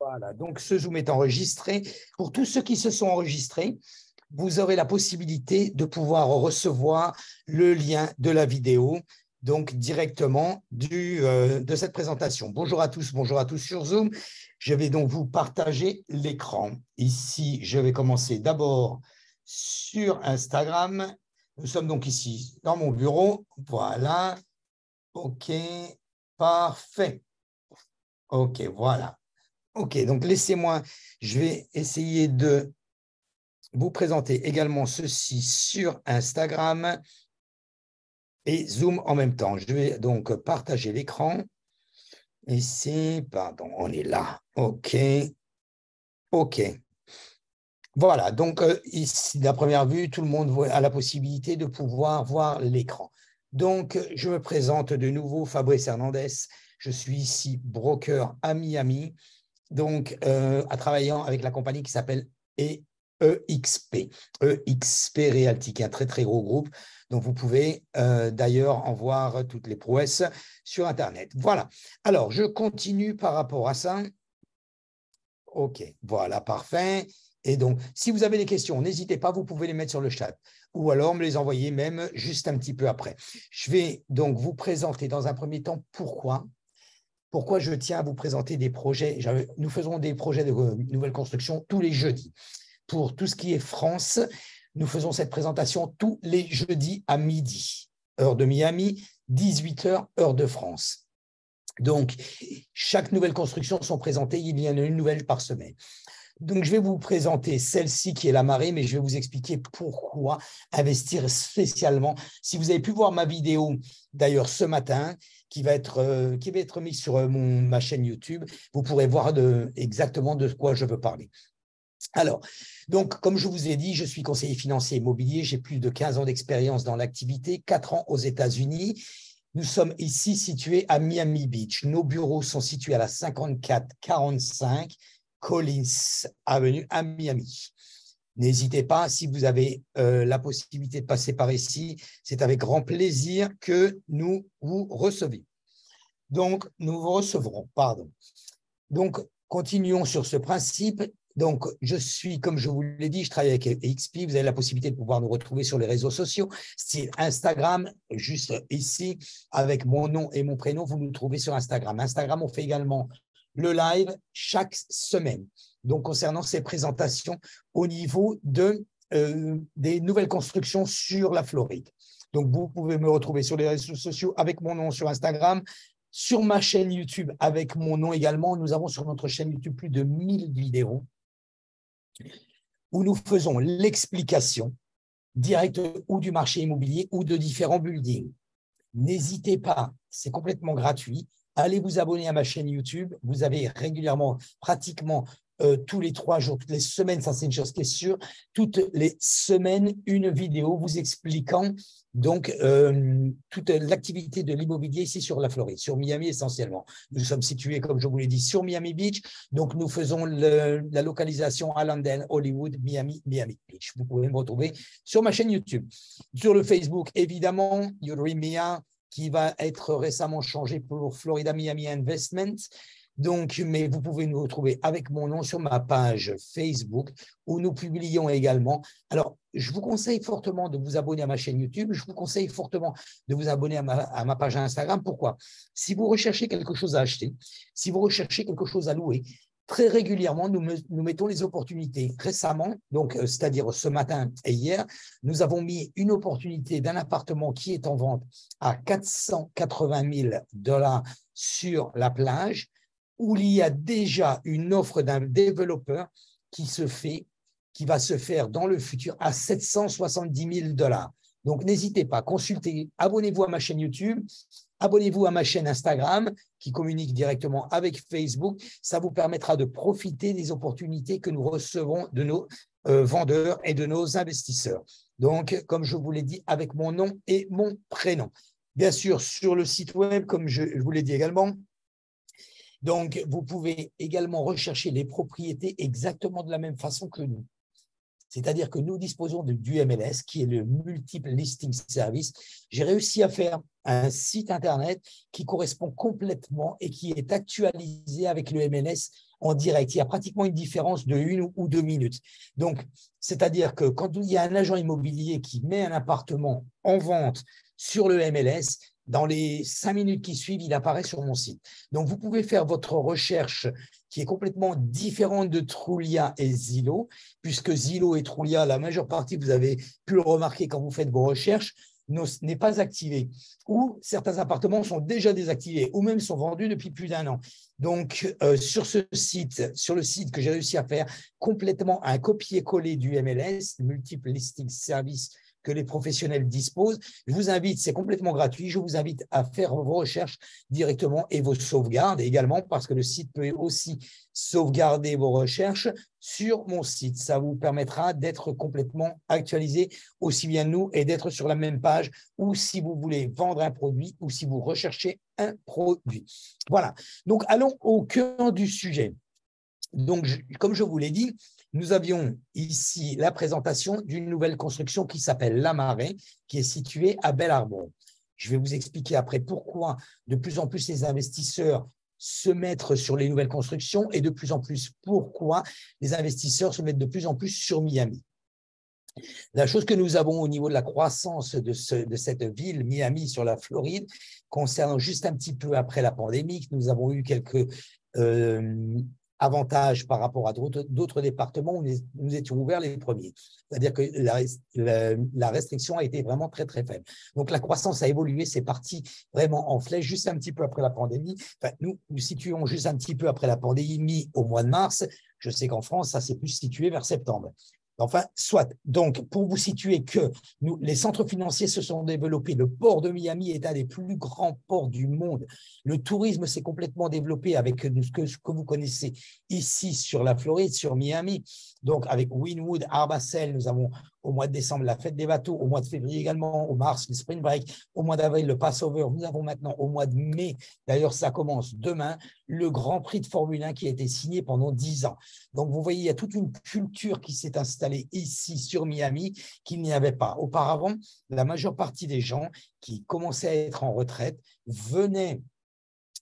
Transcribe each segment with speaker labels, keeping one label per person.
Speaker 1: Voilà, donc ce Zoom est enregistré. Pour tous ceux qui se sont enregistrés, vous aurez la possibilité de pouvoir recevoir le lien de la vidéo, donc directement de cette présentation. Bonjour à tous sur Zoom. Je vais donc vous partager l'écran. Ici, je vais commencer d'abord sur Instagram. Nous sommes donc ici dans mon bureau. Voilà. OK, parfait. OK, voilà. OK, donc laissez-moi, je vais essayer de vous présenter également ceci sur Instagram et Zoom en même temps. Je vais donc partager l'écran. Ici, pardon, on est là. OK, OK. Voilà, donc ici, de la première vue, tout le monde a la possibilité de pouvoir voir l'écran. Donc, je me présente de nouveau, Fabrice Hernandez. Je suis ici broker à Miami, donc à travaillant avec la compagnie qui s'appelle EXP Realty, qui est un très, très gros groupe. Donc, vous pouvez d'ailleurs en voir toutes les prouesses sur Internet. Voilà. Alors, je continue par rapport à ça. OK, voilà, parfait. Et donc, si vous avez des questions, n'hésitez pas, vous pouvez les mettre sur le chat ou alors me les envoyer même juste un petit peu après. Je vais donc vous présenter dans un premier temps pourquoi je tiens à vous présenter des projets. Nous faisons des projets de nouvelle construction tous les jeudis. Pour tout ce qui est France, nous faisons cette présentation tous les jeudis à midi, heure de Miami, 18h, heure de France. Donc, chaque nouvelle construction sont présentées, il y en a une nouvelle par semaine. Donc, je vais vous présenter celle-ci qui est la marée, mais je vais vous expliquer pourquoi investir spécialement. Si vous avez pu voir ma vidéo, d'ailleurs, ce matin, qui va être mise sur ma chaîne YouTube, vous pourrez voir exactement de quoi je veux parler. Alors, donc, comme je vous ai dit, je suis conseiller financier immobilier, j'ai plus de 15 ans d'expérience dans l'activité, 4 ans aux États-Unis. Nous sommes ici situés à Miami Beach. Nos bureaux sont situés à la 5445 Collins Avenue à Miami. N'hésitez pas, si vous avez la possibilité de passer par ici, c'est avec grand plaisir que nous vous recevons. Donc, nous vous recevrons, pardon. Donc, continuons sur ce principe. Donc, je suis, comme je vous l'ai dit, je travaille avec EXP. Vous avez la possibilité de pouvoir nous retrouver sur les réseaux sociaux, style Instagram, juste ici, avec mon nom et mon prénom, vous nous trouvez sur Instagram. Instagram, on fait également le live chaque semaine. Donc, concernant ces présentations au niveau des nouvelles constructions sur la Floride. Donc, vous pouvez me retrouver sur les réseaux sociaux avec mon nom sur Instagram, sur ma chaîne YouTube avec mon nom également. Nous avons sur notre chaîne YouTube plus de 1000 vidéos où nous faisons l'explication directe ou du marché immobilier ou de différents buildings. N'hésitez pas, c'est complètement gratuit. Allez vous abonner à ma chaîne YouTube. Vous avez régulièrement, pratiquement tous les 3 jours, toutes les semaines, ça c'est une chose qui est sûre, toutes les semaines, une vidéo vous expliquant donc toute l'activité de l'immobilier ici sur la Floride, sur Miami essentiellement. Nous sommes situés, comme je vous l'ai dit, sur Miami Beach. Donc, nous faisons la localisation à London, Hollywood, Miami Beach. Vous pouvez me retrouver sur ma chaîne YouTube. Sur le Facebook, évidemment, Yurimia, qui va être récemment changé pour Florida Miami Investment. Donc, mais vous pouvez nous retrouver avec mon nom sur ma page Facebook où nous publions également. Alors, je vous conseille fortement de vous abonner à ma chaîne YouTube. Je vous conseille fortement de vous abonner à ma page Instagram. Pourquoi? Si vous recherchez quelque chose à acheter, si vous recherchez quelque chose à louer, très régulièrement, nous mettons les opportunités. Récemment, donc c'est-à-dire ce matin et hier, nous avons mis une opportunité d'un appartement qui est en vente à 480 000 $ sur la plage, où il y a déjà une offre d'un développeur qui va se faire dans le futur à 770 000 $. Donc, n'hésitez pas, consultez, abonnez-vous à ma chaîne YouTube, abonnez-vous à ma chaîne Instagram qui communique directement avec Facebook. Ça vous permettra de profiter des opportunités que nous recevons de nos vendeurs et de nos investisseurs. Donc, comme je vous l'ai dit, avec mon nom et mon prénom. Bien sûr, sur le site web, comme je vous l'ai dit également. Donc, vous pouvez également rechercher les propriétés exactement de la même façon que nous. C'est-à-dire que nous disposons du MLS, qui est le Multiple Listing Service. J'ai réussi à faire un site Internet qui correspond complètement et qui est actualisé avec le MLS en direct. Il y a pratiquement une différence de 1 ou 2 minutes. Donc, c'est-à-dire que quand il y a un agent immobilier qui met un appartement en vente sur le MLS, dans les 5 minutes qui suivent, il apparaît sur mon site. Donc, vous pouvez faire votre recherche qui est complètement différente de Trulia et Zillow, puisque Zillow et Trulia, la majeure partie, vous avez pu le remarquer quand vous faites vos recherches, n'est pas activé, ou certains appartements sont déjà désactivés, ou même sont vendus depuis plus d'1 an. Donc, sur le site que j'ai réussi à faire complètement un copier-coller du MLS, Multiple Listing Service, que les professionnels disposent. Je vous invite, c'est complètement gratuit, je vous invite à faire vos recherches directement et vos sauvegardes également, parce que le site peut aussi sauvegarder vos recherches sur mon site. Ça vous permettra d'être complètement actualisé, aussi bien nous, et d'être sur la même page, ou si vous voulez vendre un produit, ou si vous recherchez un produit. Voilà, donc allons au cœur du sujet. Donc, comme je vous l'ai dit, nous avions ici la présentation d'une nouvelle construction qui s'appelle La Marée, qui est située à Bellearbon. Je vais vous expliquer après pourquoi de plus en plus les investisseurs se mettent sur les nouvelles constructions et de plus en plus pourquoi les investisseurs se mettent de plus en plus sur Miami. La chose que nous avons au niveau de la croissance de cette ville, Miami, sur la Floride, concernant juste un petit peu après la pandémie, nous avons eu quelques avantages par rapport à d'autres départements où nous étions ouverts les premiers. C'est-à-dire que la restriction a été vraiment très, très faible. Donc, la croissance a évolué, c'est parti vraiment en flèche juste un petit peu après la pandémie. Enfin, nous situons juste un petit peu après la pandémie au mois de mars. Je sais qu'en France, ça s'est plus situé vers septembre. Enfin, soit. Donc, pour vous situer que les centres financiers se sont développés, le port de Miami est un des plus grands ports du monde. Le tourisme s'est complètement développé avec ce que vous connaissez ici sur la Floride, sur Miami. Donc, avec Wynwood, Art Basel, nous avons au mois de décembre la fête des bateaux, au mois de février également, au mars le spring break, au mois d'avril le Passover. Nous avons maintenant au mois de mai, d'ailleurs ça commence demain, le Grand Prix de Formule 1 qui a été signé pendant 10 ans. Donc, vous voyez, il y a toute une culture qui s'est installée ici sur Miami qu'il n'y avait pas. Auparavant, la majeure partie des gens qui commençaient à être en retraite venaient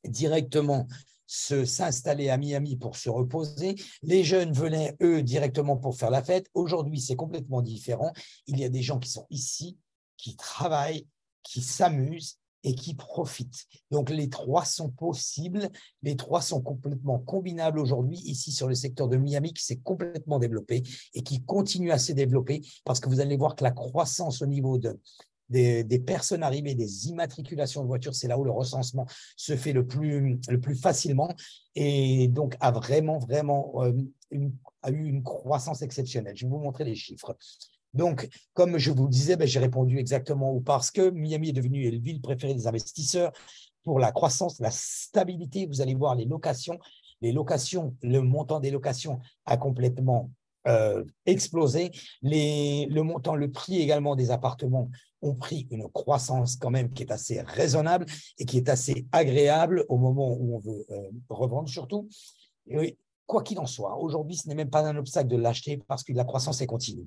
Speaker 1: directement s'installer à Miami pour se reposer. Les jeunes venaient, eux, directement pour faire la fête. Aujourd'hui, c'est complètement différent. Il y a des gens qui sont ici, qui travaillent, qui s'amusent et qui profitent. Donc, les trois sont possibles. Les trois sont complètement combinables aujourd'hui, ici sur le secteur de Miami, qui s'est complètement développé et qui continue à se développer parce que vous allez voir que la croissance au niveau des personnes arrivées, des immatriculations de voitures, c'est là où le recensement se fait le plus facilement et donc a vraiment a eu une croissance exceptionnelle. Je vais vous montrer les chiffres. Donc, comme je vous le disais, j'ai répondu exactement parce que Miami est devenue la ville préférée des investisseurs pour la croissance, la stabilité. Vous allez voir les locations, le montant des locations a complètement explosé. Le prix également des appartements ont pris une croissance quand même qui est assez raisonnable et qui est assez agréable au moment où on veut revendre surtout. Et quoi qu'il en soit, aujourd'hui, ce n'est même pas un obstacle de l'acheter parce que la croissance est continue.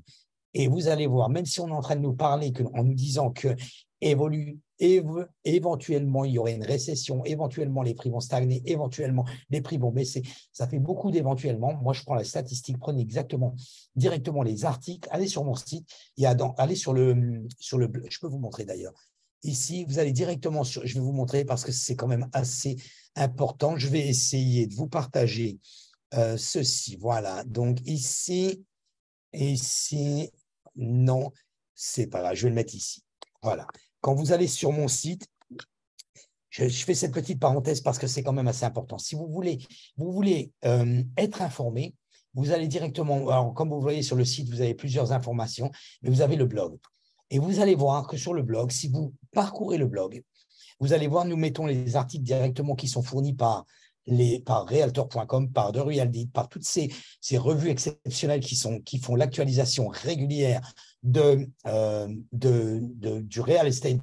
Speaker 1: Et vous allez voir, même si on est en train de nous parler en nous disant que éventuellement, il y aurait une récession, éventuellement, les prix vont stagner, éventuellement, les prix vont baisser. Ça fait beaucoup d'éventuellement. Moi, je prends la statistique, prenez directement les articles, allez sur mon site, allez sur le je peux vous montrer d'ailleurs. Ici, vous allez directement je vais vous montrer parce que c'est quand même assez important. Je vais essayer de vous partager ceci. Voilà, donc ici, non, c'est pas grave, je vais le mettre ici. Voilà. Quand vous allez sur mon site, je fais cette petite parenthèse parce que c'est quand même assez important. Si vous voulez être informé, vous allez directement, alors, comme vous voyez sur le site, vous avez plusieurs informations, mais vous avez le blog. Et vous allez voir que sur le blog, si vous parcourez le blog, vous allez voir, nous mettons les articles directement qui sont fournis par Realtor.com, par The Real Deal, par toutes ces revues exceptionnelles qui font l'actualisation régulière du real estate,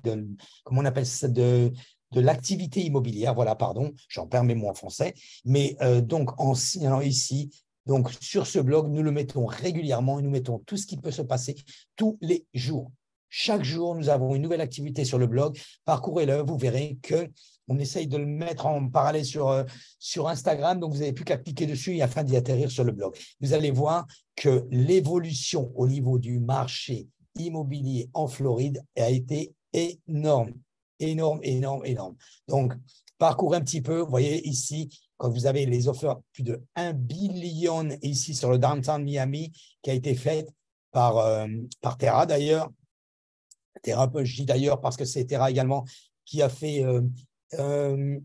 Speaker 1: comment on appelle ça, de l'activité immobilière. Voilà, pardon, j'en perds mes mots en français. Mais donc, en signalant ici, donc sur ce blog, nous le mettons régulièrement et nous mettons tout ce qui peut se passer tous les jours. Chaque jour, nous avons une nouvelle activité sur le blog. Parcourez-le, vous verrez qu'on essaye de le mettre en parallèle sur Instagram. Donc, vous n'avez plus qu'à cliquer dessus afin d'y atterrir sur le blog. Vous allez voir que l'évolution au niveau du marché immobilier en Floride a été énorme. Énorme, énorme, énorme. Donc, parcourez un petit peu. Vous voyez ici, quand vous avez les offres, plus de 1 billion ici sur le downtown Miami qui a été faite par Terra d'ailleurs. Terra, je dis d'ailleurs parce que c'est Terra également qui a fait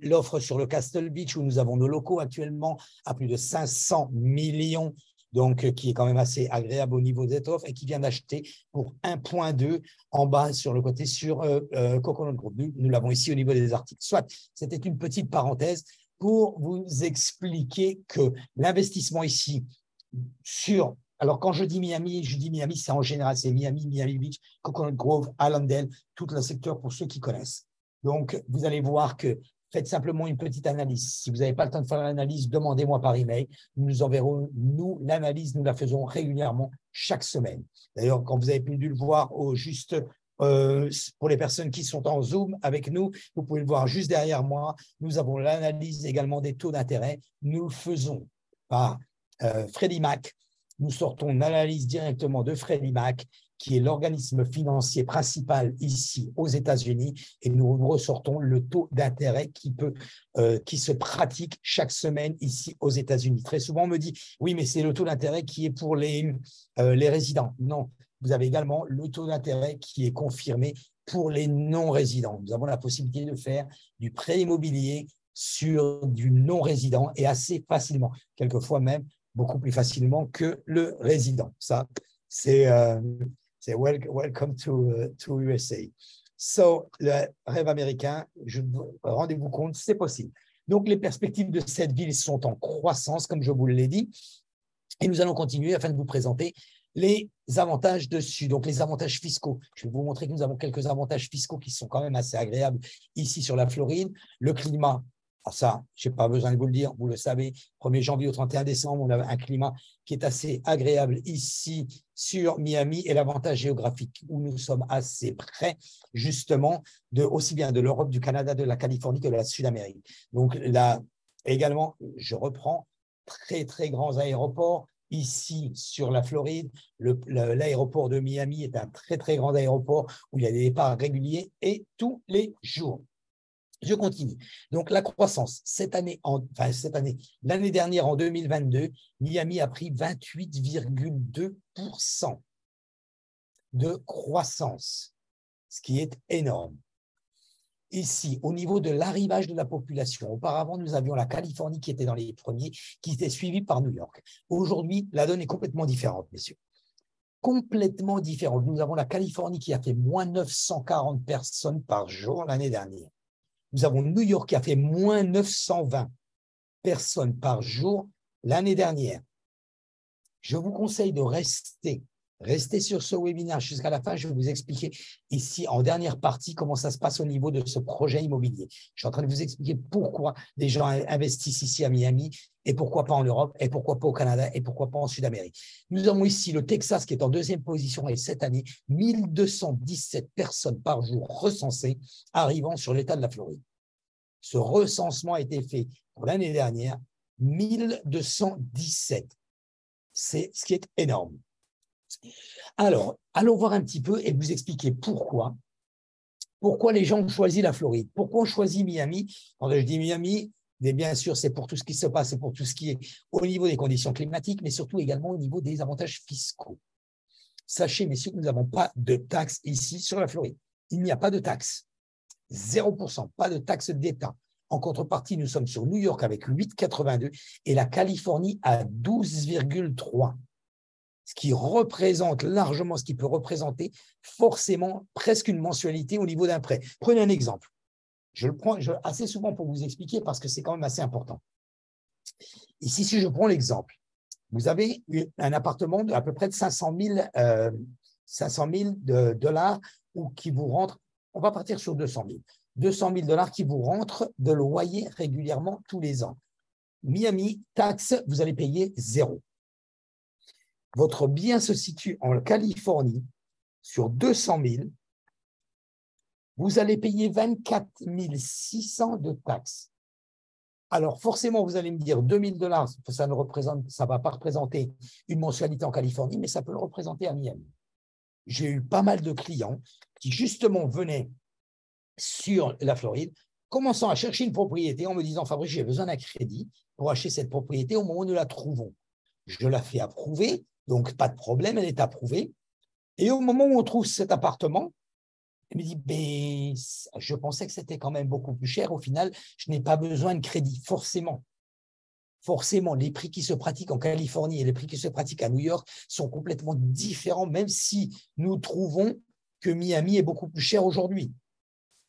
Speaker 1: l'offre sur le Castle Beach où nous avons nos locaux actuellement à plus de 500 millions, donc qui est quand même assez agréable au niveau de cette offre et qui vient d'acheter pour 1,2 en bas sur le côté sur Coconut Grove. Nous l'avons ici au niveau des articles. Soit, c'était une petite parenthèse pour vous expliquer que l'investissement ici sur… Alors, quand je dis Miami, c'est en général, c'est Miami, Miami Beach, Coconut Grove, Allendale, tout le secteur pour ceux qui connaissent. Donc, vous allez voir que faites simplement une petite analyse. Si vous n'avez pas le temps de faire l'analyse, demandez-moi par email. Nous nous enverrons, nous, l'analyse, nous la faisons régulièrement chaque semaine. D'ailleurs, quand vous avez pu le voir juste pour les personnes qui sont en Zoom avec nous, vous pouvez le voir juste derrière moi. Nous avons l'analyse également des taux d'intérêt. Nous le faisons par Freddie Mac. Nous sortons une analyse directement de Freddie Mac, qui est l'organisme financier principal ici aux États-Unis, et nous ressortons le taux d'intérêt qui se pratique chaque semaine ici aux États-Unis. Très souvent, on me dit, oui, mais c'est le taux d'intérêt qui est pour les résidents. Non, vous avez également le taux d'intérêt qui est confirmé pour les non-résidents. Nous avons la possibilité de faire du prêt immobilier sur du non-résident et assez facilement, quelquefois même beaucoup plus facilement que le résident. Ça, c'est welcome to USA. So, le rêve américain, rendez-vous compte, c'est possible. Donc, les perspectives de cette ville sont en croissance, comme je vous l'ai dit, et nous allons continuer afin de vous présenter les avantages dessus, donc les avantages fiscaux. Je vais vous montrer que nous avons quelques avantages fiscaux qui sont quand même assez agréables ici sur la Floride. Le climat, ça, je n'ai pas besoin de vous le dire, vous le savez, 1er janvier au 31 décembre, on a un climat qui est assez agréable ici sur Miami, et l'avantage géographique où nous sommes assez près justement aussi bien de l'Europe, du Canada, de la Californie que de la Sud-Amérique. Donc là, également, je reprends, très, très grands aéroports. Ici, sur la Floride, l'aéroport de Miami est un très, très grand aéroport où il y a des départs réguliers et tous les jours. Je continue. Donc, la croissance, l'année dernière, en 2022, Miami a pris 28,2% de croissance, ce qui est énorme. Ici, au niveau de l'arrivage de la population, auparavant, nous avions la Californie qui était dans les premiers, qui était suivie par New York. Aujourd'hui, la donne est complètement différente, messieurs. Complètement différente. Nous avons la Californie qui a fait moins 940 personnes par jour l'année dernière. Nous avons New York qui a fait moins 920 personnes par jour l'année dernière. Je vous conseille de rester sur ce webinaire jusqu'à la fin. Je vais vous expliquer ici en dernière partie comment ça se passe au niveau de ce projet immobilier. Je suis en train de vous expliquer pourquoi les gens investissent ici à Miami et pourquoi pas en Europe et pourquoi pas au Canada et pourquoi pas en Sud-Amérique. Nous avons ici le Texas qui est en deuxième position et cette année, 1217 personnes par jour recensées arrivant sur l'État de la Floride. Ce recensement a été fait pour l'année dernière, 1217. C'est ce qui est énorme. Alors, allons voir un petit peu et vous expliquer pourquoi les gens ont choisi la Floride, pourquoi on choisit Miami. Quand je dis Miami, mais bien sûr, c'est pour tout ce qui se passe, c'est pour tout ce qui est au niveau des conditions climatiques, mais surtout également au niveau des avantages fiscaux. Sachez, messieurs, que nous n'avons pas de taxes ici sur la Floride. Il n'y a pas de taxes. 0%, pas de taxes d'État. En contrepartie, nous sommes sur New York avec 8,82 et la Californie à 12,3. Ce qui représente largement, ce qui peut représenter forcément presque une mensualité au niveau d'un prêt. Prenez un exemple. Je le prends assez souvent pour vous expliquer parce que c'est quand même assez important. Ici, si je prends l'exemple, vous avez un appartement d'à peu près de 500 000 dollars qui vous rentre, on va partir sur 200 000. 200 000 dollars qui vous rentrent de loyer régulièrement tous les ans. Miami, taxe, vous allez payer 0. Votre bien se situe en Californie. sur 200 000, vous allez payer 24 600 de taxes. Alors, forcément, vous allez me dire 2 000 $, ça ne va pas représenter une mensualité en Californie, mais ça peut le représenter à Miami. J'ai eu pas mal de clients qui, justement, venaient sur la Floride, commençant à chercher une propriété en me disant « Fabrice, j'ai besoin d'un crédit pour acheter cette propriété au moment où nous la trouvons. » Je la fais approuver, donc pas de problème, elle est approuvée. Et au moment où on trouve cet appartement, elle me dit « Je pensais que c'était quand même beaucoup plus cher. Au final, je n'ai pas besoin de crédit. » Forcément, les prix qui se pratiquent en Californie et les prix qui se pratiquent à New York sont complètement différents, même si nous trouvons que Miami est beaucoup plus cher aujourd'hui.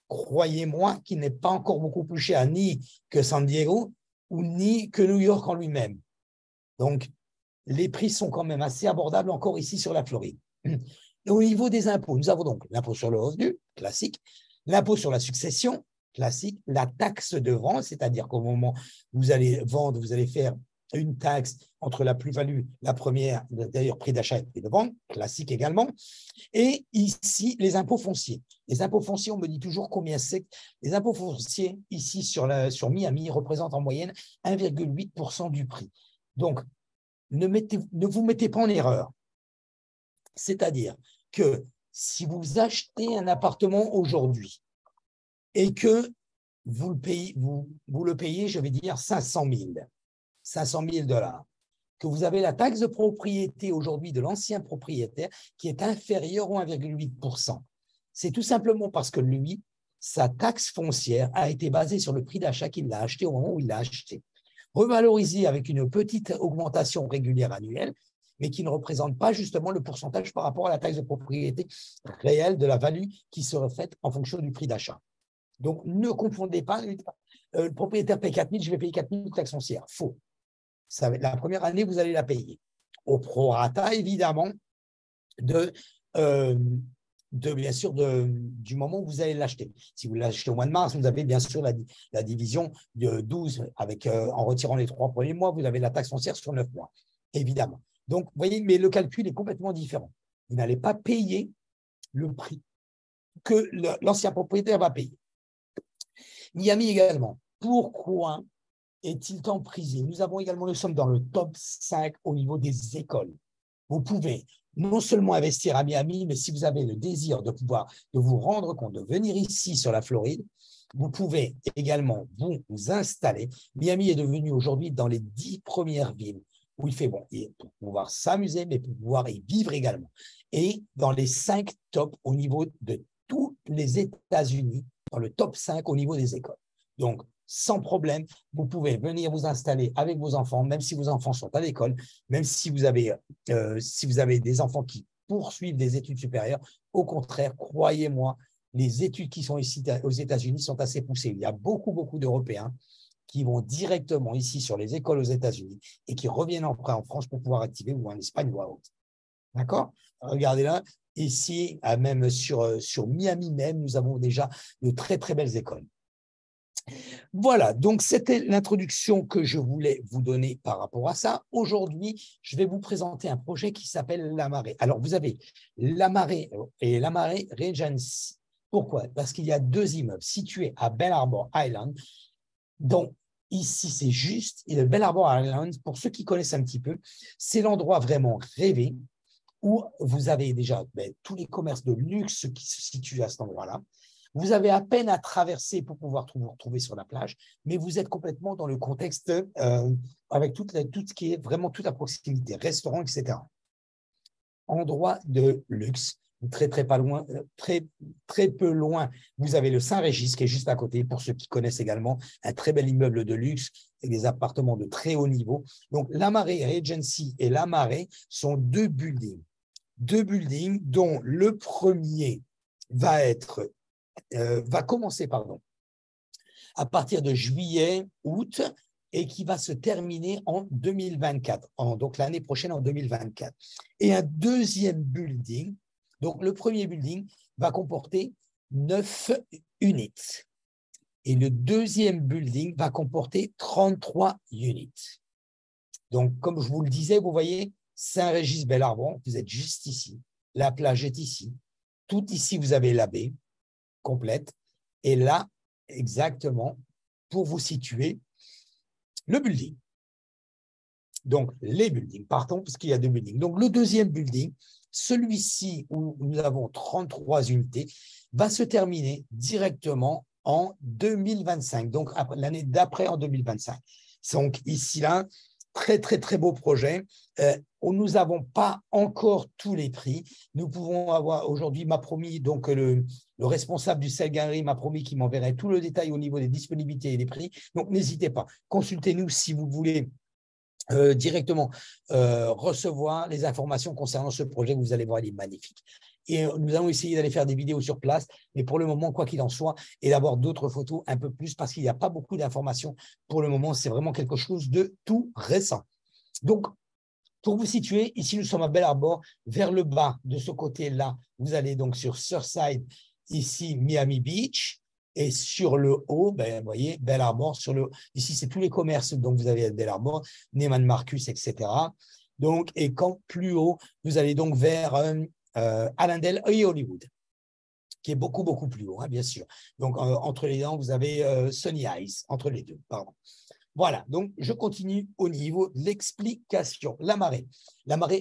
Speaker 1: Croyez-moi qu'il n'est pas encore beaucoup plus cher ni que San Diego ou ni que New York en lui-même. Donc, les prix sont quand même assez abordables encore ici sur la Floride. Au niveau des impôts, nous avons donc l'impôt sur le revenu, classique, l'impôt sur la succession, classique, la taxe de vente, c'est-à-dire qu'au moment où vous allez vendre, vous allez faire une taxe entre la plus-value, la première, d'ailleurs prix d'achat et prix de vente, classique également. Et ici, les impôts fonciers. Les impôts fonciers, on me dit toujours combien c'est. Les impôts fonciers, ici sur Miami, représentent en moyenne 1,8% du prix. Donc, ne vous mettez pas en erreur. C'est-à-dire que si vous achetez un appartement aujourd'hui et que vous le payez, je vais dire 500 000 $, que vous avez la taxe de propriété aujourd'hui de l'ancien propriétaire qui est inférieure au 1,8%. C'est tout simplement parce que lui, sa taxe foncière a été basée sur le prix d'achat qu'il a acheté au moment où il l'a acheté. Revalorisé avec une petite augmentation régulière annuelle, mais qui ne représente pas justement le pourcentage par rapport à la taxe de propriété réelle de la value qui serait faite en fonction du prix d'achat. Donc, ne confondez pas, le propriétaire paye 4 000, je vais payer 4 000 de taxe foncière. Faux. La première année, vous allez la payer. Au prorata, évidemment, bien sûr, du moment où vous allez l'acheter. Si vous l'achetez au mois de mars, vous avez bien sûr la division de 12, en retirant les 3 premiers mois, vous avez la taxe foncière sur 9 mois, évidemment. Donc, vous voyez, mais le calcul est complètement différent. Vous n'allez pas payer le prix que l'ancien propriétaire va payer. Miami également. Pourquoi est-il tant prisé? Nous sommes dans le top 5 au niveau des écoles. Vous pouvez non seulement investir à Miami, mais si vous avez le désir de vous rendre compte, de venir ici sur la Floride, vous pouvez également vous installer. Miami est devenu aujourd'hui dans les 10 premières villes où il fait bon, pour pouvoir s'amuser, mais pour pouvoir y vivre également. Et dans les 5 tops au niveau de tous les États-Unis, dans le top 5 au niveau des écoles. Donc, sans problème, vous pouvez venir vous installer avec vos enfants, même si vos enfants sont à l'école, même si vous avez des enfants qui poursuivent des études supérieures. Au contraire, croyez-moi, les études qui sont ici aux États-Unis sont assez poussées. Il y a beaucoup d'Européens qui vont directement ici sur les écoles aux États-Unis et qui reviennent après en France pour pouvoir activer, ou en Espagne ou à autre. D'accord? Regardez là, ici, même sur Miami même, nous avons déjà de très belles écoles. Voilà, donc c'était l'introduction que je voulais vous donner par rapport à ça. Aujourd'hui, je vais vous présenter un projet qui s'appelle Lamaré. Alors, vous avez Lamaré et Lamaré Regency. Pourquoi? Parce qu'il y a 2 immeubles situés à Belle Harbor Island, dont ici, c'est juste, et le Belle Harbor Island, pour ceux qui connaissent un petit peu, c'est l'endroit vraiment rêvé où vous avez déjà tous les commerces de luxe qui se situent à cet endroit-là. Vous avez à peine à traverser pour pouvoir vous retrouver sur la plage, mais vous êtes complètement dans le contexte avec tout ce qui est vraiment toute la proximité, restaurants, etc. Endroit de luxe, très peu loin, vous avez le Saint-Régis qui est juste à côté, pour ceux qui connaissent également, un très bel immeuble de luxe et des appartements de très haut niveau. Donc, Lamaré Regency et Lamaré sont 2 buildings. 2 buildings dont le premier va commencer à partir de juillet, août, et qui va se terminer en 2024, donc l'année prochaine en 2024. Et un deuxième building, donc le premier building va comporter 9 units. Et le deuxième building va comporter 33 units. Donc, comme je vous le disais, vous voyez, Saint-Régis-Belle Harbor, vous êtes juste ici. La plage est ici. Tout ici, vous avez la baie complète. Et là, exactement, pour vous situer, le building. Donc, les buildings, partons, parce qu'il y a 2 buildings. Donc, le deuxième building, celui-ci où nous avons 33 unités, va se terminer directement en 2025, donc l'année d'après en 2025. Donc, ici, là, très, très, très beau projet. Nous n'avons pas encore tous les prix. Nous pouvons avoir, aujourd'hui, m'a promis, donc le responsable du Sale Gallery m'a promis qu'il m'enverrait tout le détail au niveau des disponibilités et des prix. Donc, n'hésitez pas. Consultez-nous si vous voulez directement recevoir les informations concernant ce projet. Vous allez voir, il est magnifique. Et nous allons essayer d'aller faire des vidéos sur place, mais pour le moment, quoi qu'il en soit, et d'avoir d'autres photos un peu plus, parce qu'il n'y a pas beaucoup d'informations pour le moment. C'est vraiment quelque chose de tout récent. Donc, pour vous situer, ici, nous sommes à Bel Harbor. Vers le bas, de ce côté-là, vous allez donc sur Surfside, ici, Miami Beach. Et sur le haut, ben, vous voyez, Bel Harbor, ici, c'est tous les commerces, donc vous avez Bel Harbor, Neiman Marcus, etc. Donc, et quand plus haut, vous allez donc vers Allendale et Hollywood, qui est beaucoup, beaucoup plus haut, hein, bien sûr. Donc, entre les dents, vous avez Sunny Eyes, entre les deux, pardon. Voilà, donc je continue au niveau de l'explication. La marée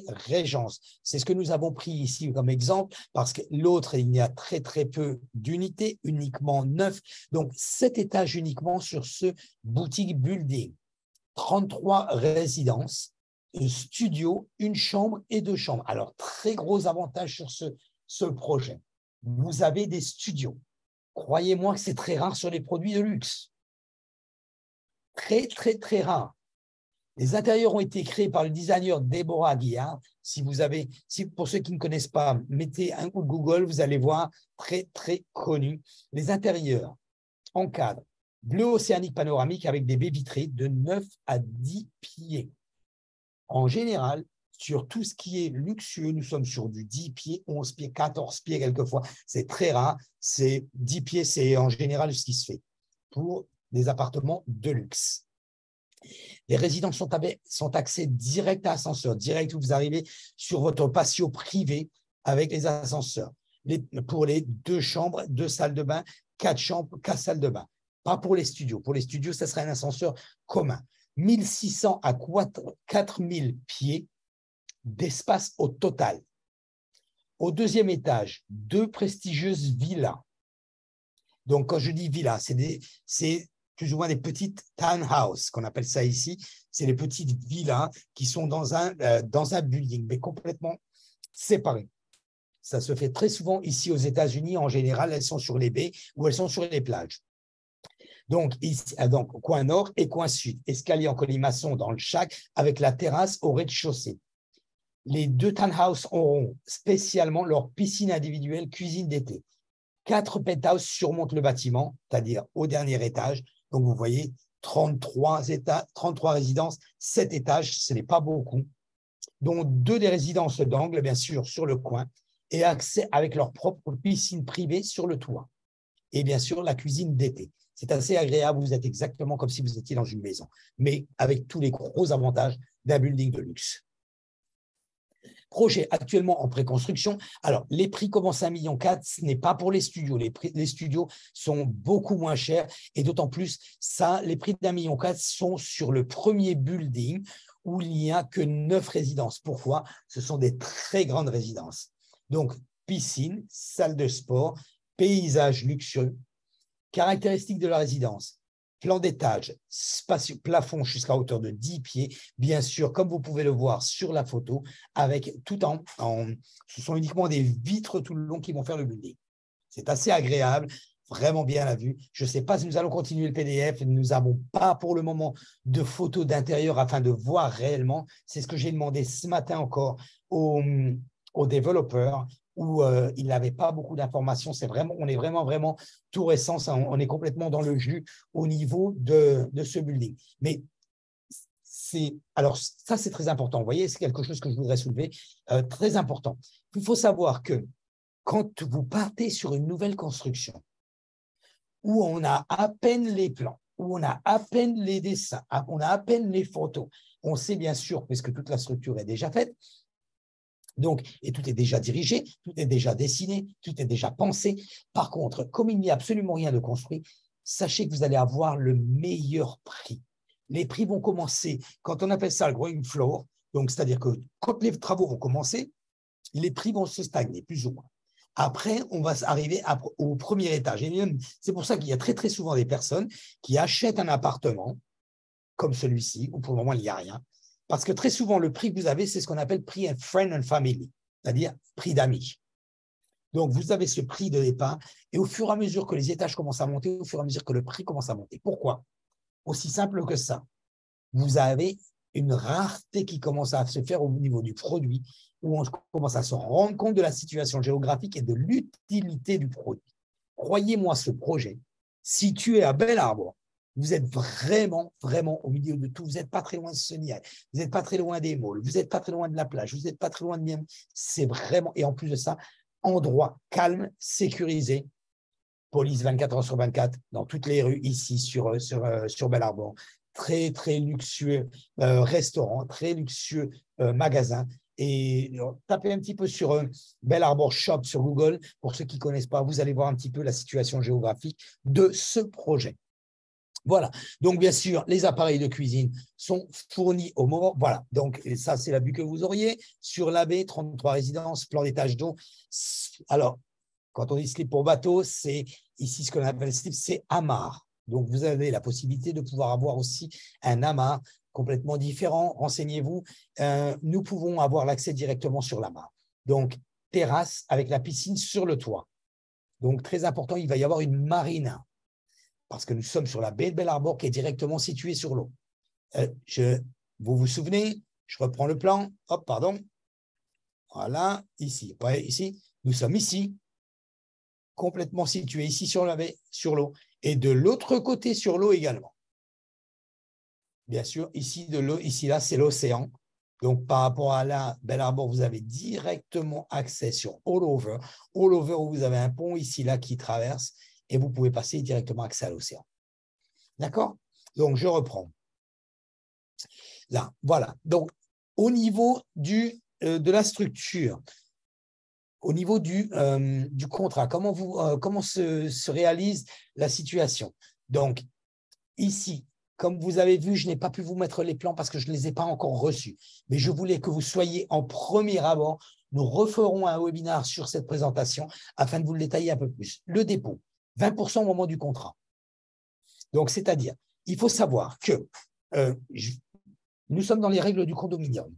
Speaker 1: Régence, c'est ce que nous avons pris ici comme exemple, parce que l'autre, il y a très, très peu d'unités, uniquement 9. Donc, 7 étages uniquement sur ce boutique building. 33 résidences, un studio, une chambre et 2 chambres. Alors, très gros avantage sur ce projet. Vous avez des studios. Croyez-moi que c'est très rare sur les produits de luxe. Très, très, très rare. Les intérieurs ont été créés par le designer Deborah Aguiar. Pour ceux qui ne connaissent pas, mettez un coup de Google, vous allez voir, très, très connu. Les intérieurs en cadre, bleu océanique panoramique avec des baies vitrées de 9 à 10 pieds. En général, sur tout ce qui est luxueux, nous sommes sur du 10 pieds, 11 pieds, 14 pieds quelquefois. C'est très rare. C'est 10 pieds, c'est en général ce qui se fait pour des appartements de luxe. Les résidences sont accès direct à ascenseur, direct où vous arrivez sur votre patio privé avec les ascenseurs. Pour les 2 chambres, 2 salles de bain, 4 chambres, 4 salles de bain. Pas pour les studios. Pour les studios, ça serait un ascenseur commun. 1600 à 4000 pieds d'espace au total. Au 2e étage, 2 prestigieuses villas. Donc, quand je dis villas, c'est plus ou moins des petites townhouses, qu'on appelle ça ici. C'est les petites villas qui sont dans un building, mais complètement séparées. Ça se fait très souvent ici aux États-Unis. En général, elles sont sur les baies ou elles sont sur les plages. Donc, ici, coin nord et coin sud. Escalier en colimaçon dans le shack avec la terrasse au rez-de-chaussée. Les 2 townhouses auront spécialement leur piscine individuelle, cuisine d'été. 4 penthouses surmontent le bâtiment, c'est-à-dire au dernier étage. Donc, vous voyez, 33 résidences, 7 étages, ce n'est pas beaucoup, dont 2 des résidences d'angle, bien sûr, sur le coin, et accès avec leur propre piscine privée sur le toit. Et bien sûr, la cuisine d'été. C'est assez agréable, vous êtes exactement comme si vous étiez dans une maison, mais avec tous les gros avantages d'un building de luxe. Projet actuellement en préconstruction. Alors, les prix commencent à 1,4 million, ce n'est pas pour les studios. Les studios sont beaucoup moins chers et d'autant plus, les prix d'1,4 million sont sur le premier building où il n'y a que 9 résidences. Pourquoi? Ce sont des très grandes résidences. Donc, piscine, salle de sport, paysage luxueux, caractéristiques de la résidence. Plan d'étage, spacieux, plafond jusqu'à hauteur de 10 pieds, bien sûr, comme vous pouvez le voir sur la photo, avec ce sont uniquement des vitres tout le long qui vont faire le building. C'est assez agréable, vraiment bien à vue. Je ne sais pas si nous allons continuer le PDF, nous n'avons pas pour le moment de photos d'intérieur afin de voir réellement. C'est ce que j'ai demandé ce matin encore aux développeurs, où il n'avait pas beaucoup d'informations. On est vraiment tout récent. On est complètement dans le jus au niveau de ce building. Mais alors ça, c'est très important. Vous voyez, c'est quelque chose que je voudrais soulever, très important. Il faut savoir que quand vous partez sur une nouvelle construction, où on a à peine les plans, où on a à peine les dessins, on a à peine les photos, on sait bien sûr, puisque toute la structure est déjà faite, Donc, et tout est déjà dirigé, tout est déjà dessiné, tout est déjà pensé. Par contre, comme il n'y a absolument rien de construit, sachez que vous allez avoir le meilleur prix. Les prix vont commencer, quand on appelle ça le growing floor, donc c'est-à-dire que quand les travaux vont commencer, les prix vont se stagner, plus ou moins. Après, on va arriver au premier étage. Et c'est pour ça qu'il y a très, très souvent des personnes qui achètent un appartement comme celui-ci, où pour le moment, il n'y a rien. Parce que très souvent, le prix que vous avez, c'est ce qu'on appelle prix and friend and family, c'est-à-dire prix d'amis. Donc, vous avez ce prix de départ, et au fur et à mesure que les étages commencent à monter, au fur et à mesure que le prix commence à monter. Pourquoi? Aussi simple que ça. Vous avez une rareté qui commence à se faire au niveau du produit, où on commence à se rendre compte de la situation géographique et de l'utilité du produit. Croyez-moi, ce projet, situé à Bel Arbor, vous êtes vraiment, vraiment au milieu de tout. Vous n'êtes pas très loin de Sony, vous n'êtes pas très loin des malls, vous n'êtes pas très loin de la plage, vous n'êtes pas très loin de Miami. C'est vraiment, et en plus de ça, endroit calme, sécurisé, police 24 heures sur 24 dans toutes les rues ici sur Bel Arbor. Très, très luxueux restaurant, très luxueux magasin. Et tapez un petit peu sur Bel Arbor Shop sur Google. Pour ceux qui ne connaissent pas, vous allez voir un petit peu la situation géographique de ce projet. Voilà. Donc, bien sûr, les appareils de cuisine sont fournis au moment. Voilà. Donc, ça, c'est la vue que vous auriez sur la baie, 33 résidences, plan d'étage d'eau. Alors, quand on dit slip pour bateau, c'est ici ce qu'on appelle slip, c'est amarre. Donc, vous avez la possibilité de pouvoir avoir aussi un amarre complètement différent. Renseignez-vous. Nous pouvons avoir l'accès directement sur l'amarre. Donc, terrasse avec la piscine sur le toit. Donc, très important, il va y avoir une marina parce que nous sommes sur la baie de Bel Arbor qui est directement située sur l'eau. Vous vous souvenez, je reprends le plan. Hop, pardon. Voilà, ici. Ouais, ici. Nous sommes ici, complètement situé ici sur la baie, sur l'eau, et de l'autre côté sur l'eau également. Bien sûr, ici, là, c'est l'océan. Donc, par rapport à là, Bel Arbor, vous avez directement accès sur All Over. All Over, où vous avez un pont ici, là, qui traverse, et vous pouvez passer directement accès à l'océan. D'accord? Donc, je reprends. Là, voilà. Donc, au niveau de la structure, au niveau du contrat, comment se réalise la situation? Donc, ici, comme vous avez vu, je n'ai pas pu vous mettre les plans parce que je ne les ai pas encore reçus. Mais je voulais que vous soyez en premier abord. Nous referons un webinaire sur cette présentation afin de vous le détailler un peu plus. Le dépôt, 20% au moment du contrat. Donc, c'est-à-dire, il faut savoir que nous sommes dans les règles du condominium.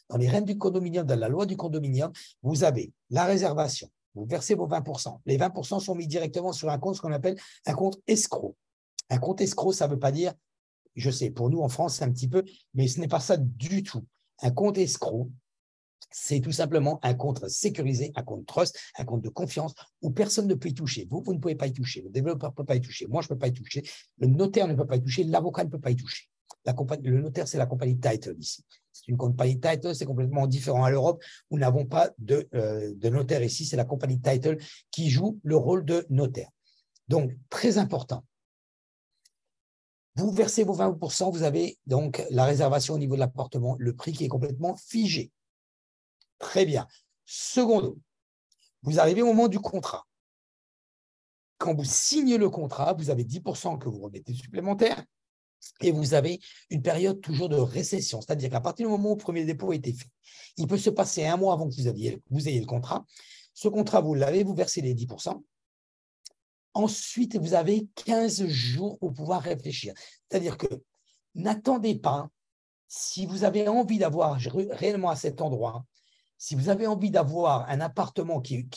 Speaker 1: Dans les règles du condominium, dans la loi du condominium, vous avez la réservation. Vous versez vos 20%. Les 20% sont mis directement sur un compte, ce qu'on appelle un compte escroc. Un compte escroc, ça ne veut pas dire, je sais, pour nous en France, c'est un petit peu, mais ce n'est pas ça du tout. Un compte escroc, c'est tout simplement un compte sécurisé, un compte trust, un compte de confiance où personne ne peut y toucher. Vous ne pouvez pas y toucher. Le développeur ne peut pas y toucher. Moi, je ne peux pas y toucher. Le notaire ne peut pas y toucher. L'avocat ne peut pas y toucher. Le notaire, c'est la compagnie Title ici. C'est une compagnie Title, c'est complètement différent à l'Europe. Nous n'avons pas de notaire ici. C'est la compagnie Title qui joue le rôle de notaire. Donc, très important. Vous versez vos 20%, vous avez donc la réservation au niveau de l'appartement, le prix qui est complètement figé. Très bien. Secondo, vous arrivez au moment du contrat. Quand vous signez le contrat, vous avez 10% que vous remettez supplémentaire et vous avez une période toujours de récession. C'est-à-dire qu'à partir du moment où le premier dépôt a été fait, il peut se passer un mois avant que vous ayez le contrat. Ce contrat, vous l'avez, vous versez les 10%. Ensuite, vous avez 15 jours pour pouvoir réfléchir. C'est-à-dire que n'attendez pas, si vous avez envie d'avoir réellement à cet endroit, si vous avez envie d'avoir un appartement qui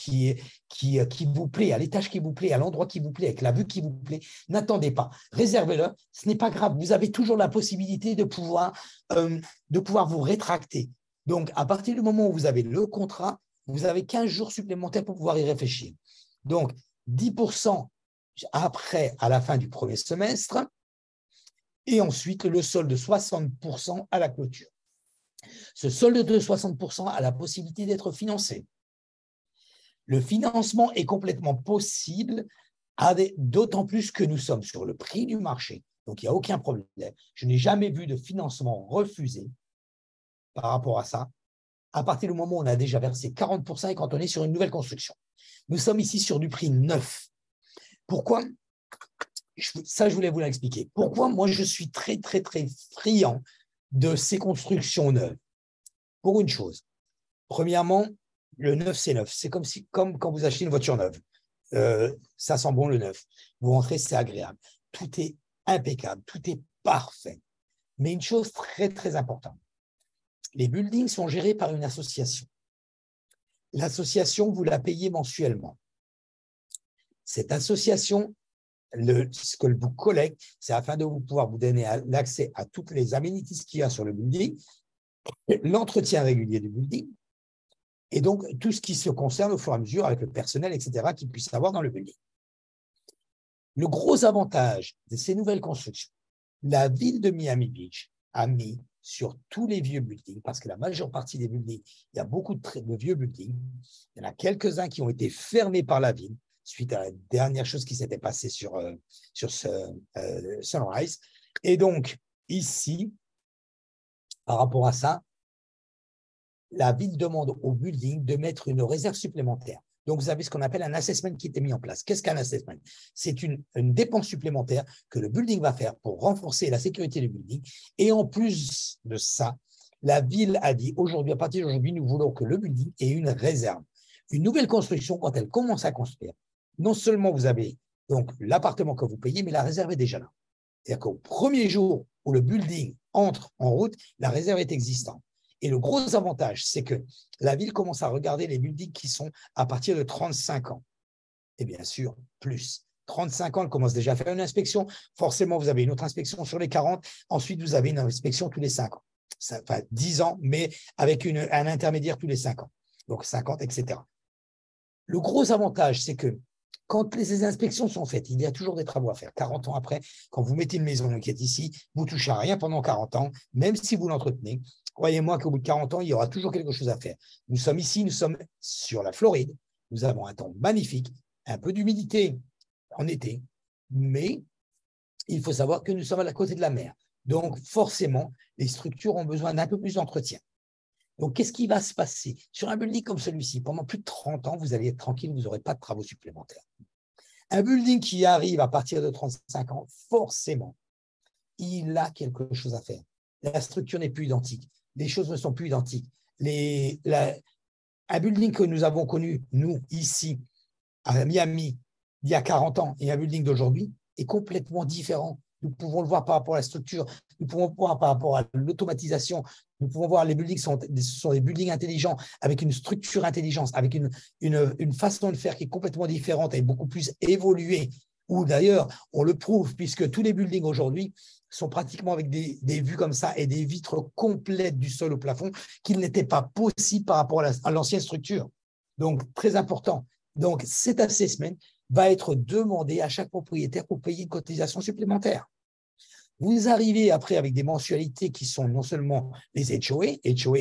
Speaker 1: vous plaît, à l'étage qui vous plaît, à l'endroit qui vous plaît, avec la vue qui vous plaît, n'attendez pas. Réservez-le. Ce n'est pas grave. Vous avez toujours la possibilité de pouvoir vous rétracter. Donc, à partir du moment où vous avez le contrat, vous avez 15 jours supplémentaires pour pouvoir y réfléchir. Donc, 10% après, à la fin du premier semestre, et ensuite le solde de 60% à la clôture. Ce solde de 60% a la possibilité d'être financé. Le financement est complètement possible, d'autant plus que nous sommes sur le prix du marché. Donc, il n'y a aucun problème. Je n'ai jamais vu de financement refusé par rapport à ça. à partir du moment où on a déjà versé 40% et quand on est sur une nouvelle construction. Nous sommes ici sur du prix neuf. Pourquoi? Ça, je voulais vous l'expliquer. Pourquoi moi, je suis très, très, très friand de ces constructions neuves? Pour une chose. Premièrement, le neuf, c'est neuf. C'est comme quand vous achetez une voiture neuve. Ça sent bon le neuf. Vous rentrez, c'est agréable. Tout est impeccable, tout est parfait. Mais une chose très, très importante. Les buildings sont gérés par une association. L'association, vous la payez mensuellement. Cette association, ce que vous collecte, c'est afin de pouvoir vous donner l'accès à toutes les amenities qu'il y a sur le building, l'entretien régulier du building, et donc tout ce qui se concerne au fur et à mesure avec le personnel, etc., qu'il puisse avoir dans le building. Le gros avantage de ces nouvelles constructions, la ville de Miami Beach a mis sur tous les vieux buildings, parce que la majeure partie des buildings, il y a beaucoup de vieux buildings, il y en a quelques-uns qui ont été fermés par la ville, suite à la dernière chose qui s'était passée sur Sunrise. Et donc, ici, par rapport à ça, la ville demande au building de mettre une réserve supplémentaire. Donc, vous avez ce qu'on appelle un assessment qui était mis en place. Qu'est-ce qu'un assessment? C'est une dépense supplémentaire que le building va faire pour renforcer la sécurité du building. Et en plus de ça, la ville a dit aujourd'hui, à partir d'aujourd'hui, nous voulons que le building ait une réserve. Une nouvelle construction, quand elle commence à construire, non seulement vous avez donc l'appartement que vous payez, mais la réserve est déjà là. C'est-à-dire qu'au premier jour où le building entre en route, la réserve est existante. Et le gros avantage, c'est que la ville commence à regarder les buildings qui sont à partir de 35 ans. Et bien sûr, plus. 35 ans, elle commence déjà à faire une inspection. Forcément, vous avez une autre inspection sur les 40. Ensuite, vous avez une inspection tous les 5 ans. Enfin, 10 ans, mais avec un intermédiaire tous les 5 ans. Donc, 50, etc. Le gros avantage, c'est que quand les inspections sont faites, il y a toujours des travaux à faire. 40 ans après, quand vous mettez une maison qui est ici, vous ne touchez à rien pendant 40 ans, même si vous l'entretenez. Croyez-moi qu'au bout de 40 ans, il y aura toujours quelque chose à faire. Nous sommes ici, nous sommes sur la Floride. Nous avons un temps magnifique, un peu d'humidité en été, mais il faut savoir que nous sommes à la côté de la mer. Donc, forcément, les structures ont besoin d'un peu plus d'entretien. Donc, qu'est-ce qui va se passer? Sur un building comme celui-ci, pendant plus de 30 ans, vous allez être tranquille, vous n'aurez pas de travaux supplémentaires. Un building qui arrive à partir de 35 ans, forcément, il a quelque chose à faire. La structure n'est plus identique. Les choses ne sont plus identiques. Un building que nous avons connu, nous, ici, à Miami, il y a 40 ans, et un building d'aujourd'hui, est complètement différent. Nous pouvons le voir par rapport à la structure, nous pouvons le voir par rapport à l'automatisation, nous pouvons voir les buildings sont des buildings intelligents, avec une structure intelligente, avec une façon de faire qui est complètement différente et beaucoup plus évoluée, ou d'ailleurs, on le prouve, puisque tous les buildings aujourd'hui sont pratiquement avec des vues comme ça et des vitres complètes du sol au plafond, qu'il n'était pas possible par rapport à l'ancienne structure. Donc, très important. Donc, cet assessment va être demandé à chaque propriétaire pour payer une cotisation supplémentaire. Vous arrivez après avec des mensualités qui sont non seulement les HOA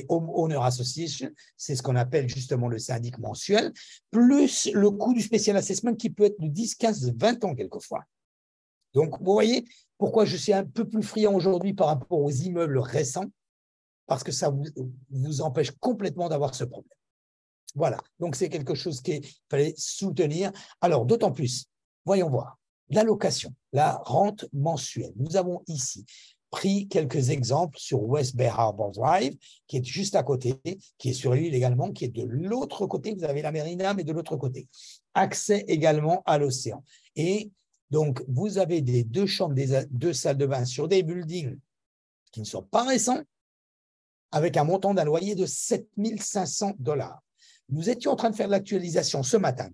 Speaker 1: Home Owner Association, c'est ce qu'on appelle justement le syndic mensuel, plus le coût du special assessment qui peut être de 10, 15, 20 ans quelquefois. Donc, vous voyez pourquoi je suis un peu plus friand aujourd'hui par rapport aux immeubles récents, parce que ça vous empêche complètement d'avoir ce problème. Voilà, donc c'est quelque chose qu'il fallait soutenir. Alors, d'autant plus, voyons voir, la location, la rente mensuelle. Nous avons ici pris quelques exemples sur West Bay Harbor Drive, qui est juste à côté, qui est sur l'île également, qui est de l'autre côté. Vous avez la marina, mais de l'autre côté. Accès également à l'océan. Et donc, vous avez des 2 chambres, des 2 salles de bain sur des buildings qui ne sont pas récents, avec un montant d'un loyer de 7 500 $. Nous étions en train de faire l'actualisation ce matin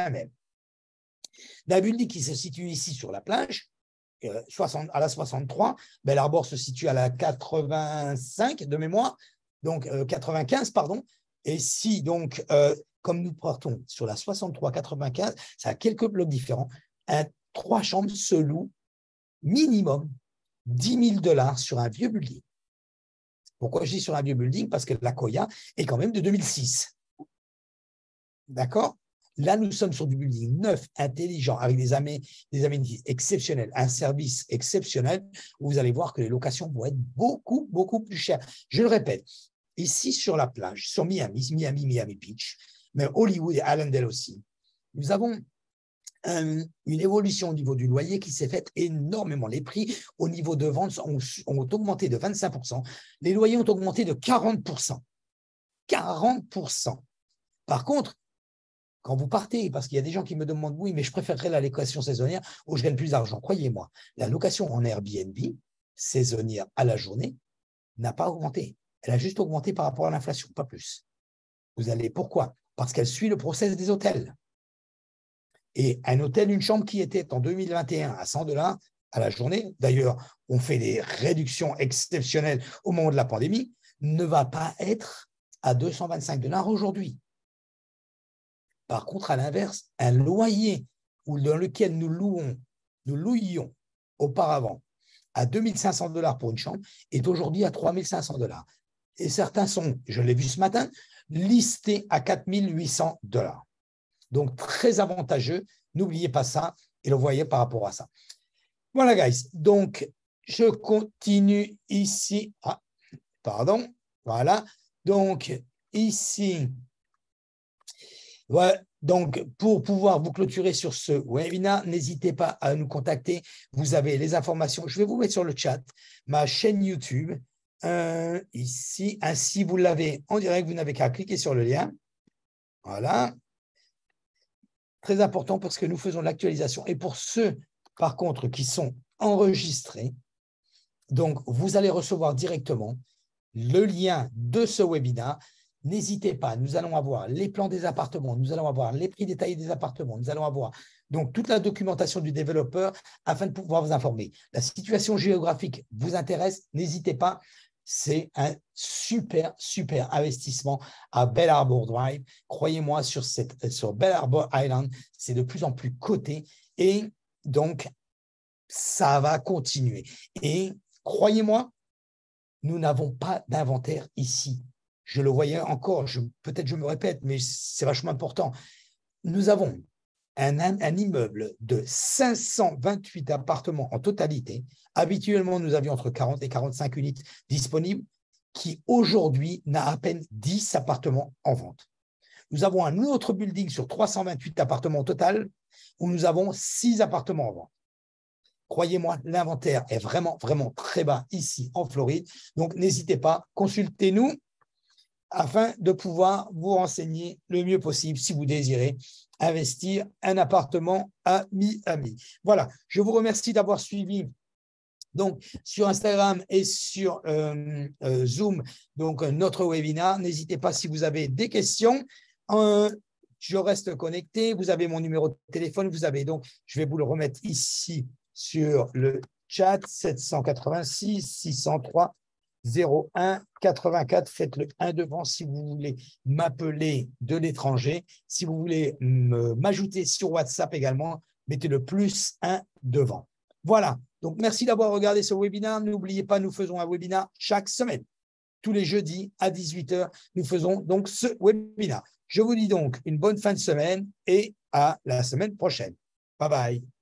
Speaker 1: même, d'un building qui se situe ici sur la plage, à la 63, Bel Harbor se situe à la 85 de mémoire, donc 95, pardon. Et si donc, comme nous partons sur la 63-95, ça a quelques blocs différents, 3 chambres se louent minimum 10 000 $ sur un vieux building. Pourquoi je dis sur un vieux building? Parce que la Koya est quand même de 2006. D'accord? Là, nous sommes sur du building neuf, intelligent, avec des aménités exceptionnelles, un service exceptionnel, où vous allez voir que les locations vont être beaucoup, beaucoup plus chères. Je le répète, ici sur la plage, sur Miami Beach, mais Hollywood et Allendale aussi, nous avons une évolution au niveau du loyer qui s'est faite énormément. Les prix au niveau de vente ont augmenté de 25%. Les loyers ont augmenté de 40%. 40%. Par contre, quand vous partez, parce qu'il y a des gens qui me demandent, oui, mais je préférerais la location saisonnière où je gagne plus d'argent. Croyez-moi, la location en Airbnb saisonnière à la journée n'a pas augmenté. Elle a juste augmenté par rapport à l'inflation, pas plus. Vous allez, pourquoi? Parce qu'elle suit le process des hôtels. Et un hôtel, une chambre qui était en 2021 à 100 $ à la journée, d'ailleurs, on fait des réductions exceptionnelles au moment de la pandémie, ne va pas être à 225 $ aujourd'hui. Par contre, à l'inverse, un loyer dans lequel nous louions auparavant à 2500 $ pour une chambre est aujourd'hui à 3500 $. Et certains sont, je l'ai vu ce matin, listés à 4800 $. Donc, très avantageux. N'oubliez pas ça et le voyez par rapport à ça. Voilà, guys. Donc, je continue ici. Ah, pardon. Voilà. Donc, ici. Ouais, donc, pour pouvoir vous clôturer sur ce webinaire, n'hésitez pas à nous contacter. Vous avez les informations. Je vais vous mettre sur le chat ma chaîne YouTube. Ici, ainsi, vous l'avez en direct. Vous n'avez qu'à cliquer sur le lien. Voilà. Très important parce que nous faisons l'actualisation. Et pour ceux, par contre, qui sont enregistrés, donc vous allez recevoir directement le lien de ce webinaire. N'hésitez pas, nous allons avoir les plans des appartements, nous allons avoir les prix détaillés des appartements, nous allons avoir donc toute la documentation du développeur afin de pouvoir vous informer. La situation géographique vous intéresse, n'hésitez pas. C'est un super, super investissement à Bell Harbor Drive. Croyez-moi, sur Bell Harbor Island, c'est de plus en plus coté et donc ça va continuer. Et croyez-moi, nous n'avons pas d'inventaire ici. Je le voyais encore, peut-être je me répète, mais c'est vachement important. Nous avons un immeuble de 528 appartements en totalité. Habituellement, nous avions entre 40 et 45 unités disponibles, qui aujourd'hui n'a à peine 10 appartements en vente. Nous avons un autre building sur 328 appartements au total, où nous avons 6 appartements en vente. Croyez-moi, l'inventaire est vraiment, vraiment très bas ici en Floride. Donc, n'hésitez pas, consultez-nous afin de pouvoir vous renseigner le mieux possible si vous désirez investir un appartement à Miami. Voilà, je vous remercie d'avoir suivi donc sur Instagram et sur Zoom donc notre webinaire. N'hésitez pas si vous avez des questions. Je reste connecté. Vous avez mon numéro de téléphone. Vous avez donc, je vais vous le remettre ici sur le chat 786 603 01 84. Faites le 1 devant si vous voulez m'appeler de l'étranger. Si vous voulez m'ajouter sur WhatsApp également, mettez le +1 devant. Voilà. Donc, merci d'avoir regardé ce webinaire. N'oubliez pas, nous faisons un webinaire chaque semaine. Tous les jeudis à 18 h, nous faisons donc ce webinaire. Je vous dis donc une bonne fin de semaine et à la semaine prochaine. Bye bye.